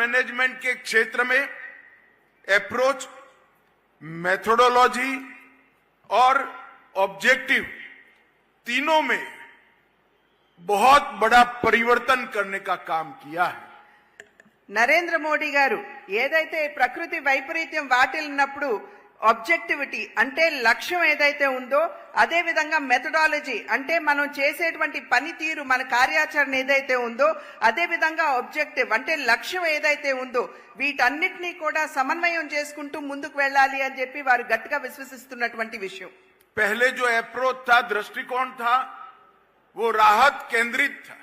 Management के क्षेत्र में अप्रोच, मेथोडोलॉजी और ऑब्जेक्टिव तीनों में बहुत बड़ा परिवर्तन करने का काम किया है। నరేంద్ర మోడీ గారు ఏదైతే ప్రకృతి వైపరీత్యం వాటిల్లినప్పుడు ఆబ్జెక్టివిటీ అంటే లక్ష్యం ఏదైతే ఉందో, అదే విధంగా మెథడాలజీ అంటే మనం చేసేటువంటి పనితీరు, మన కార్యాచరణ ఏదైతే ఉందో, అదే విధంగా ఆబ్జెక్టివ్ అంటే లక్ష్యం ఏదైతే ఉందో, వీటన్నిటినీ కూడా సమన్వయం చేసుకుంటూ ముందుకు వెళ్ళాలి అని చెప్పి వారు గట్టిగా విశ్వసిస్తున్నటువంటి విషయం. पहले जो अप्रोच था, दृष्टिकोण था, वो राहत केंद्रित था।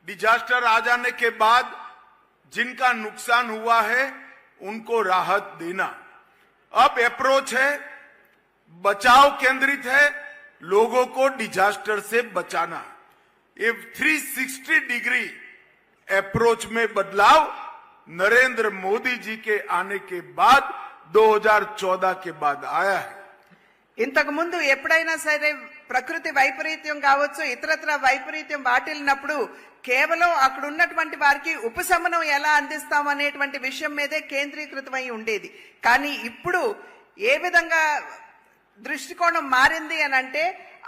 डिजास्टर आ जाने के बाद जिनका नुकसान हुआ है उनको राहत देना। अब अप्रोच है बचाव केंद्रित है, लोगों को डिजास्टर से बचाना। ये 360 डिग्री अप्रोच में बदलाव नरेंद्र मोदी जी के आने के बाद 2014 के बाद आया है। ఇంతకు ముందు ఎప్పుడైనా సరే ప్రకృతి వైపరీత్యం కావచ్చు, ఇతరత్ర వైపరీత్యం వాటిల్లినప్పుడు కేవలం అక్కడ ఉన్నటువంటి వారికి ఉపశమనం ఎలా అందిస్తాం అనేటువంటి విషయం మీదే కేంద్రీకృతమై ఉండేది. కానీ ఇప్పుడు ఏ విధంగా దృష్టికోణం మారింది అని అంటే,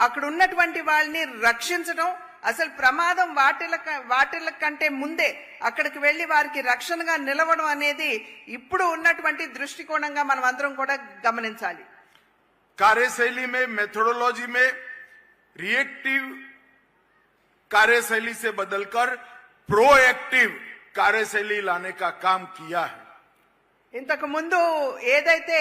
అక్కడ ఉన్నటువంటి వాళ్ళని రక్షించడం, అసలు ప్రమాదం వాటిల కంటే ముందే అక్కడికి వెళ్లి వారికి రక్షణగా నిలవడం అనేది ఇప్పుడు ఉన్నటువంటి దృష్టికోణంగా మనం అందరం కూడా గమనించాలి. कार्यशैली में, मेथोडोलॉजी में रिएक्टिव कार्यशैली से बदलकर प्रोएक्टिव कार्यशैली लाने का काम किया है। ఇంతకు ముందు ఏదైతే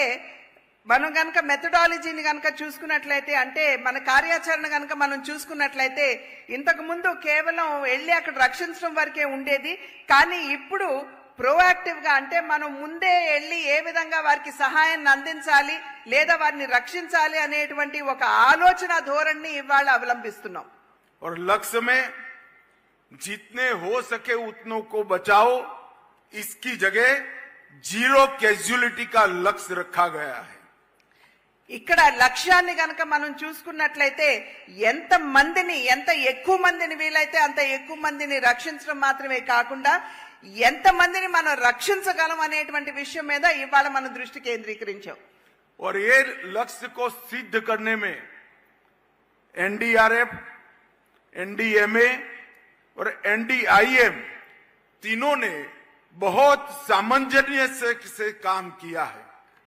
మనం గనక మెథడాలజీని గనక చూసుకున్నట్లయితే, అంటే మన కార్యాచరణ గనక మనం చూసుకున్నట్లయితే, ఇంతకు ముందు కేవలం వెళ్లి అక్కడ రక్షించడం వరకే ఉండేది. కానీ ఇప్పుడు ప్రోయాక్టివ్ గా అంటే మనం ముందే వెళ్లి ఏ విధంగా వారికి సహాయాన్ని అందించాలి లేదా వారిని రక్షించాలి అనేటువంటి ఒక ఆలోచన ధోరణిని ఇవాళ అవలంబిస్తున్నాం. और लक्ष्य में जितने हो सके उतनों को बचाओ, इसकी जगह जीरो कैजुअलिटी का लक्ष्य रखा गया है। ఇక్కడ లక్ష్యాన్ని గనక మనం చూసుకున్నట్లయితే ఎంత ఎక్కువ మందిని వీలైతే అంత ఎక్కువ మందిని రక్షించడం మాత్రమే కాకుండా ఎంత మందిని మనం రక్షించగలం అనేటువంటి విషయం మీద ఇవాళ మనం దృష్టి కేంద్రీకరించాం. और ये लक्ष्य को सिद्ध करने में एनडीआरएफ, एनडीएमए और एनडीआईएम तीनों ने बहुत सामंजस्य से काम किया है।